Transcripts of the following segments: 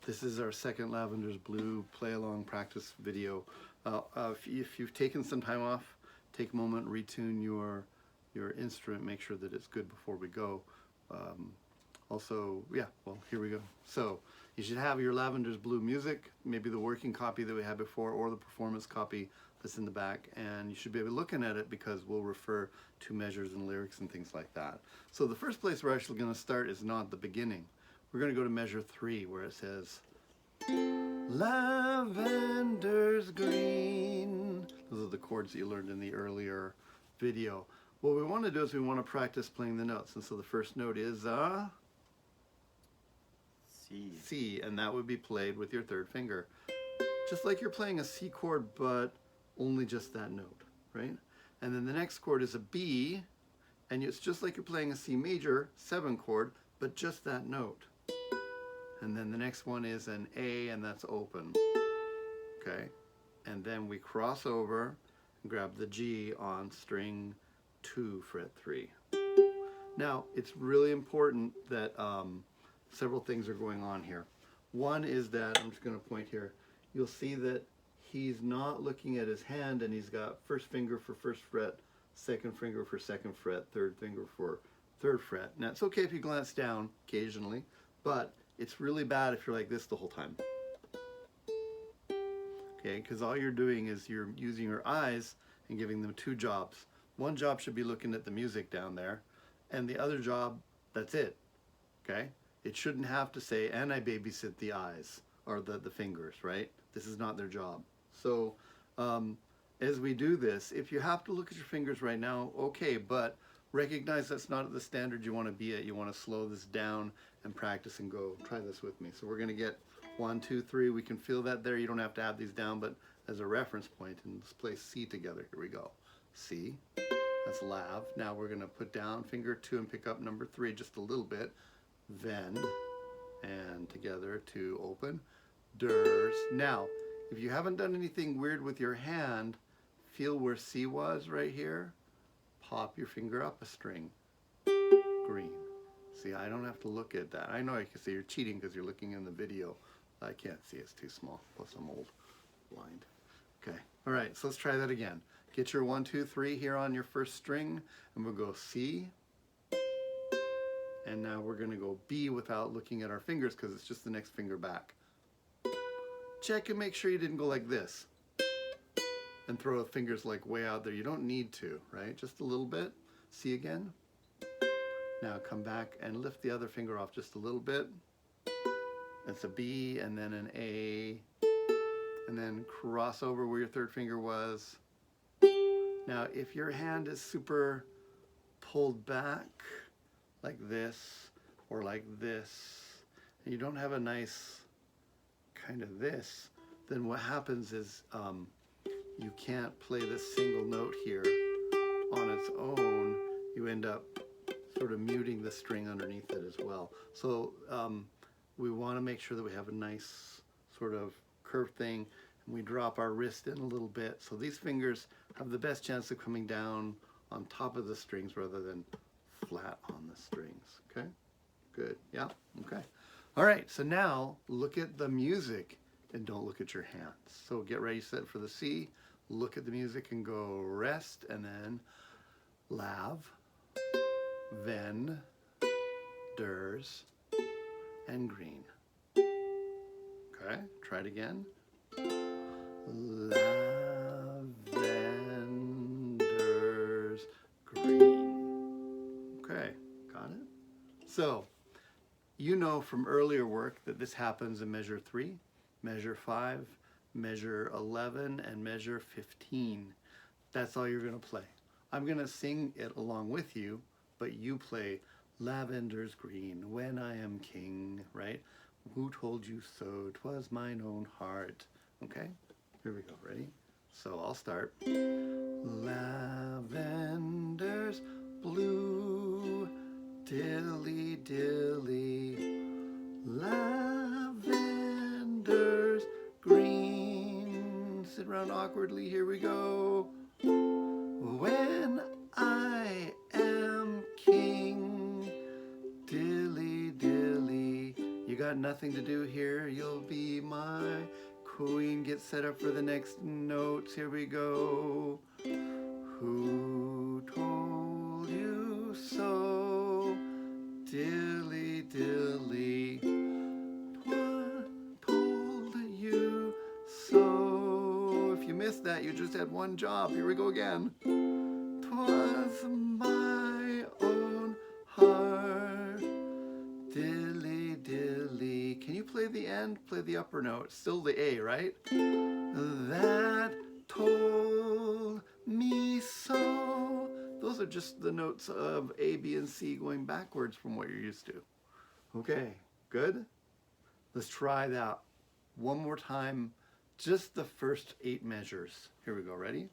This is our second Lavender's Blue play-along practice video. If you've taken some time off, take a moment, retune your instrument, make sure that it's good before we go. Also, yeah, well, here we go. So you should have your Lavender's Blue music, maybe the working copy that we had before or the performance copy that's in the back, and you should be looking at it because we'll refer to measures and lyrics and things like that. So the first place we're actually going to start is not the beginning. We're going to go to measure 3 where it says Lavender's green. Those are the chords that you learned in the earlier video. What we want to do is we want to practice playing the notes, and so the first note is a C, and that would be played with your third finger. Just like you're playing a C chord, but only just that note, right? And then the next chord is a B, and it's just like you're playing a C major 7 chord, but just that note. And then the next one is an A, and that's open, okay? And then we cross over and grab the G on string 2, fret 3. Now, it's really important that several things are going on here. One is that, I'm just going to point here, you'll see that he's not looking at his hand, and he's got first finger for first fret, second finger for second fret, third finger for third fret. Now, it's okay if you glance down occasionally, but it's really bad if you're like this the whole time. Okay, because all you're doing is you're using your eyes and giving them 2 jobs. One job should be looking at the music down there, and the other job, that's it. Okay? It shouldn't have to say, and I babysit the eyes, or the fingers, right? This is not their job. So, as we do this, if you have to look at your fingers right now, okay, but recognize that's not at the standard you want to be at. You want to slow this down and practice and go. Try this with me. So we're going to get 1, 2, 3. We can feel that there. You don't have to have these down, but as a reference point, and let's play C together. Here we go. C. That's Lav. Now we're going to put down finger 2 and pick up number 3 just a little bit. Ven. And together to open. Ders. Now, if you haven't done anything weird with your hand, feel where C was right here. Pop your finger up a string. Green. See, I don't have to look at that. I know I can see you're cheating because you're looking in the video. I can't see, it's too small. Plus I'm old, blind. Okay, all right, so let's try that again. Get your 1, 2, 3 here on your first string, and we'll go C. And now we're gonna go B without looking at our fingers because it's just the next finger back. Check and make sure you didn't go like this and throw the fingers like way out there. You don't need to, right? Just a little bit. C again. Now come back and lift the other finger off just a little bit. It's a B and then an A. And then cross over where your third finger was. Now if your hand is super pulled back like this or like this, and you don't have a nice kind of this, then what happens is you can't play this single note here on its own. You end up sort of muting the string underneath it as well. So we want to make sure that we have a nice sort of curved thing, and we drop our wrist in a little bit. So these fingers have the best chance of coming down on top of the strings rather than flat on the strings. Okay? Good. Yeah? Okay. All right, so now look at the music and don't look at your hands. So get ready, set for the C, look at the music and go rest, and then Lav, Ven, Ders, and green. Okay, try it again. Lavenders, green. Okay, got it? So, you know from earlier work that this happens in measure 3, measure 5, measure 11, and measure 15. That's all you're going to play. I'm going to sing it along with you, but you play Lavender's green when I am king, right? Who told you so? 'Twas mine own heart. Okay? Here we go. Ready? So I'll start. Lavender's blue, dilly dilly, Lavender's green. Sit around awkwardly, here we go. When I am king, dilly dilly. You got nothing to do here. You'll be my queen. Get set up for the next notes. Here we go. Who told you so? Dilly, dilly. What told you so? If you missed that, you just had one job. Here we go again. 'Twas my own heart. Dilly, dilly. Can you play the end? Play the upper note. Still the A, right? That told me so. Those are just the notes of A, B, and C going backwards from what you're used to. Okay, good? Let's try that one more time. Just the first 8 measures. Here we go, ready?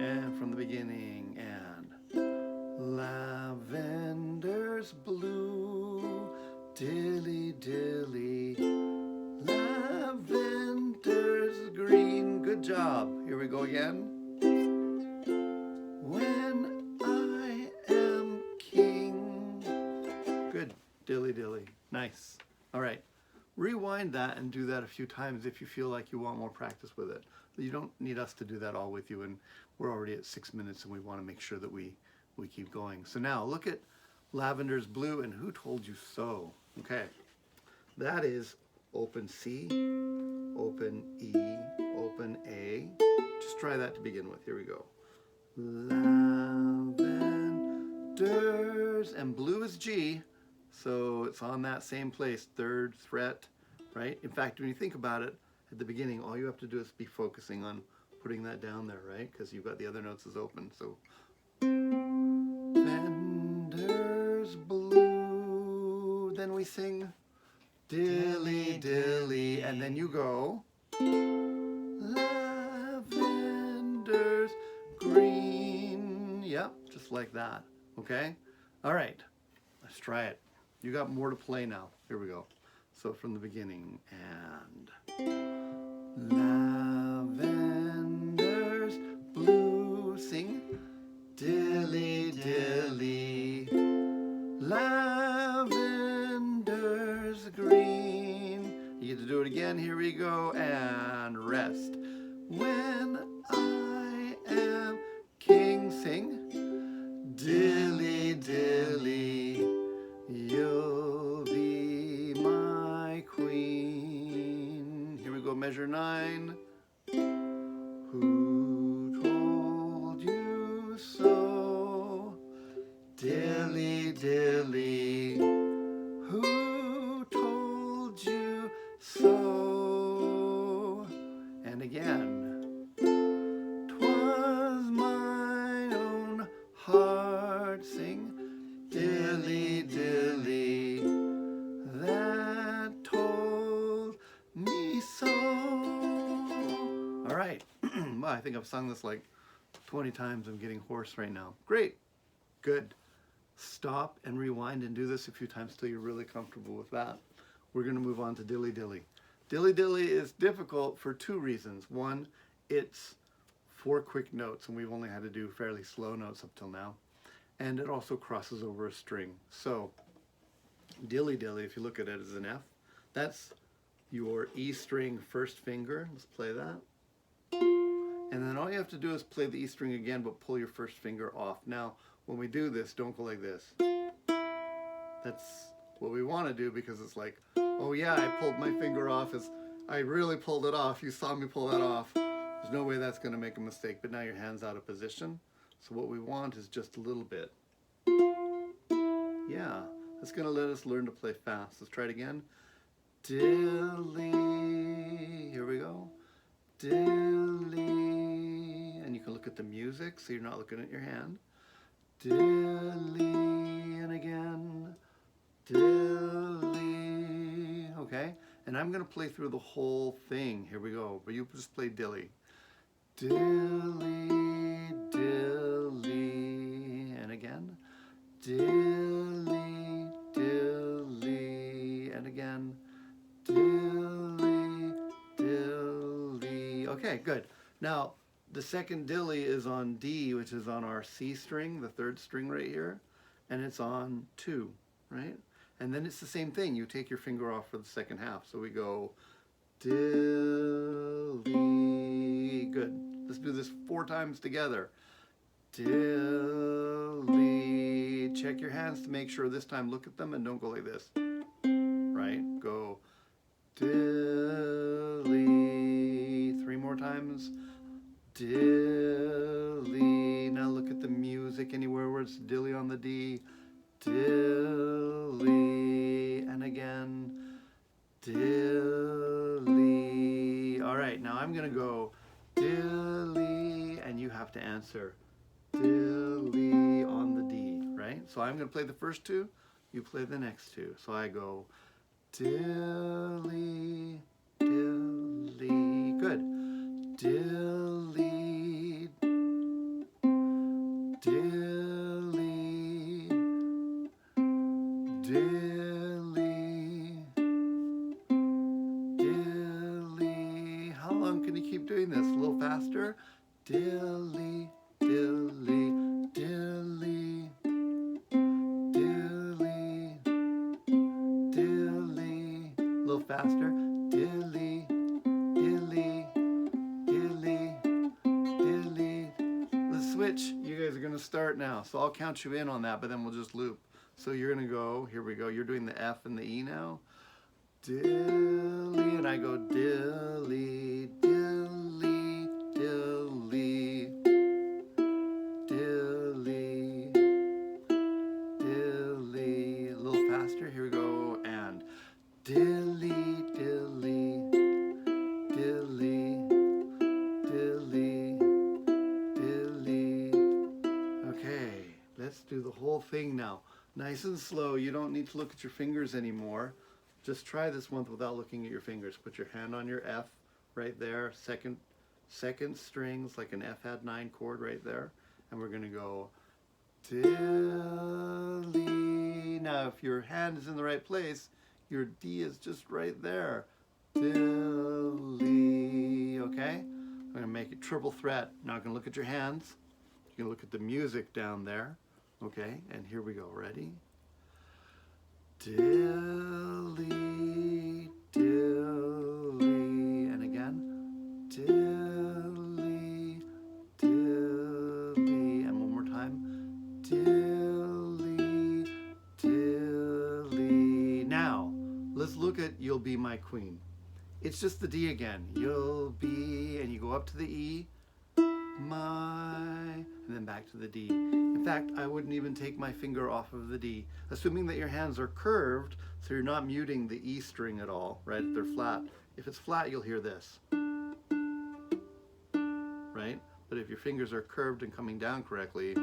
And from the beginning, and lavender's blue, dilly, dilly, lavender's green. Good job. Here we go again. When I am king. Good. Dilly, dilly. Nice. All right. Rewind that and do that a few times if you feel like you want more practice with it. You don't need us to do that all with you, and we're already at 6 minutes and we want to make sure that we keep going. So now look at lavender's blue and who told you so? Okay. That is open C, open E, open A. Just try that to begin with. Here we go. Lavender's, and blue is G, so it's on that same place, 3rd fret, right? In fact, when you think about it, at the beginning, all you have to do is be focusing on putting that down there, right? Because you've got the other notes as open, so. Lavender's blue, then we sing dilly, dilly, and then you go lavender's green. Yep, just like that, okay? All right, let's try it. You got more to play now. Here we go. So from the beginning, and lavender's blue, sing dilly, dilly, lavender's green. You get to do it again. Here we go, and rest. When I am king, sing dilly, dilly, you'll be my queen. Here we go, measure 9. Who told you so? Dilly, dilly, who told you so? And again. 'Twas mine own heart, sing dilly, dilly, that told me so. All right. Well, I think I've sung this like 20 times. I'm getting hoarse right now. Great. Good. Stop and rewind and do this a few times till you're really comfortable with that. We're going to move on to dilly, dilly. Dilly, dilly is difficult for 2 reasons. One, it's 4 quick notes, and we've only had to do fairly slow notes up till now. And it also crosses over a string. So dilly, dilly, if you look at it as an F, that's your E string first finger. Let's play that. And then all you have to do is play the E string again, but pull your first finger off. Now, when we do this, don't go like this. That's what we want to do, because it's like, oh yeah, I pulled my finger off. I really pulled it off. You saw me pull that off. There's no way that's going to make a mistake, but now your hand's out of position. So what we want is just a little bit. Yeah, that's going to let us learn to play fast. Let's try it again. Dilly, here we go. Dilly, and you can look at the music so you're not looking at your hand. Dilly, and again. Dilly, okay? And I'm going to play through the whole thing. Here we go, but you just play dilly. Dilly, dilly, and again. Dilly, dilly, and again. Dilly, dilly. Okay, good. Now, the second dilly is on D, which is on our C string, the 3rd string right here, and it's on 2. right? And then it's the same thing. You take your finger off for the second half. So we go dilly. Good. Let's do this 4 times together. Dilly. Check your hands to make sure this time. Look at them and don't go like this. Right? Go dilly. 3 more times. Dilly. Now look at the music anywhere where it's dilly on the D. Dilly. And again. Dilly. All right, now I'm going to go dilly, and you have to answer dilly on the D, right? So I'm going to play the first 2, you play the next 2. So I go dilly, dilly, good. Dilly, dilly, dilly, dilly. How long can you keep doing this? A little faster. Dilly, dilly, dilly, dilly, dilly. A little faster. Dilly, dilly, dilly, dilly. Let's switch. You guys are going to start now. So I'll count you in on that, but then we'll just loop. So you're going to go, here we go. You're doing the F and the E now. Dilly, and I go dilly, dilly, dilly, dilly, dilly. A little faster. Here we go. And dilly, dilly, dilly, dilly, dilly. Okay, let's do the whole thing now. Nice and slow. You don't need to look at your fingers anymore. Just try this one without looking at your fingers. Put your hand on your F right there. Second strings, like an F had 9 chord right there. And we're going to go dilly. Now, if your hand is in the right place, your D is just right there. Dilly. Okay? I'm going to make it triple threat. Now I'm going to look at your hands. You're going to look at the music down there. Okay? And here we go. Ready? Dilly, dilly, and again, dilly, dilly, and one more time, dilly, dilly. Now, let's look at You'll Be My Queen. It's just the D again. You'll be, and you go up to the E, my, and then back to the D. In fact, I wouldn't even take my finger off of the D, assuming that your hands are curved, so you're not muting the E string at all, right? If they're flat. If it's flat, you'll hear this, right? But if your fingers are curved and coming down correctly,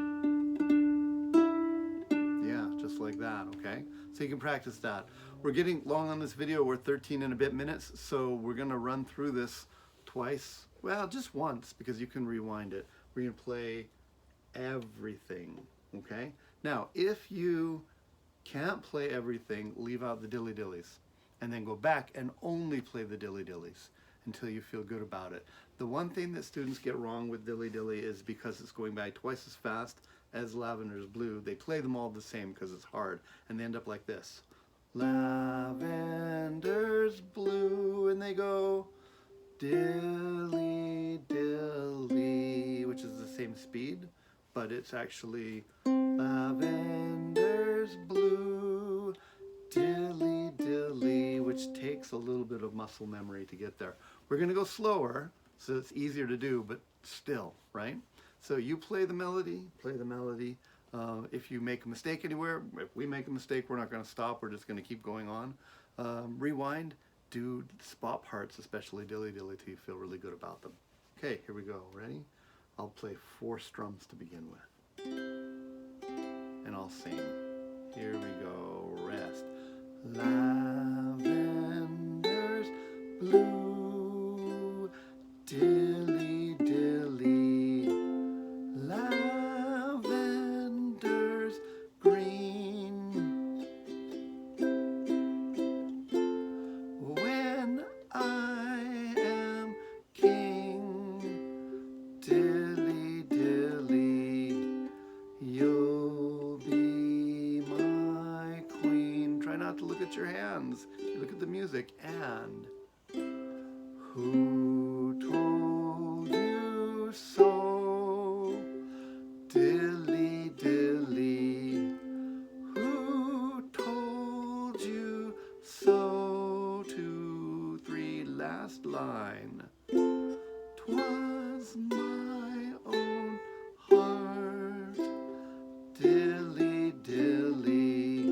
yeah, just like that, okay? So you can practice that. We're getting long on this video. We're 13 and a bit minutes, so we're gonna run through this twice. Well, just once, because you can rewind it. We're gonna play everything, okay? Now, if you can't play everything, leave out the dilly dillies, and then go back and only play the dilly dillies until you feel good about it. The one thing that students get wrong with dilly dilly is because it's going by twice as fast as Lavender's Blue, they play them all the same because it's hard, and they end up like this. Lavender's blue, and they go dilly dilly, which is the same speed, but it's actually lavender's blue, dilly dilly, which takes a little bit of muscle memory to get there. We're going to go slower, so it's easier to do, but still, right? So you play the melody, if you make a mistake anywhere, if we make a mistake, we're not going to stop, we're just going to keep going on. Rewind, do spot parts, especially dilly dilly, till you feel really good about them. Okay, here we go. Ready? I'll play 4 strums to begin with. And I'll sing. Here we go. Rest. Lavender's blue, dilly dilly. Lavender's green. When I am king, dilly dilly, you'll be my queen. at your hands, you look at the music, and who told you so? Dilly, dilly, who told you so? 2, 3, last line. 'Twas my own heart, dilly, dilly,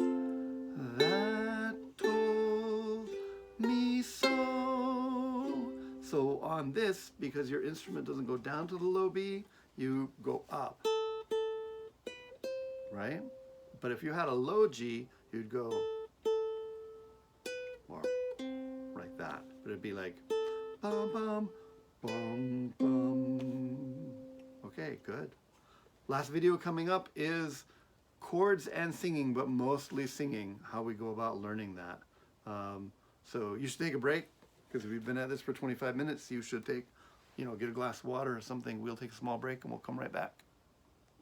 that told me so. So on this, because your instrument doesn't go down to the low B, you go up, right? But if you had a low G, you'd go or like that. But it'd be like bum bum bum bum. Okay, good. Last video coming up is chords and singing, but mostly singing, how we go about learning that. So you should take a break, because if you've been at this for 25 minutes, you should take, get a glass of water or something. We'll take a small break and we'll come right back.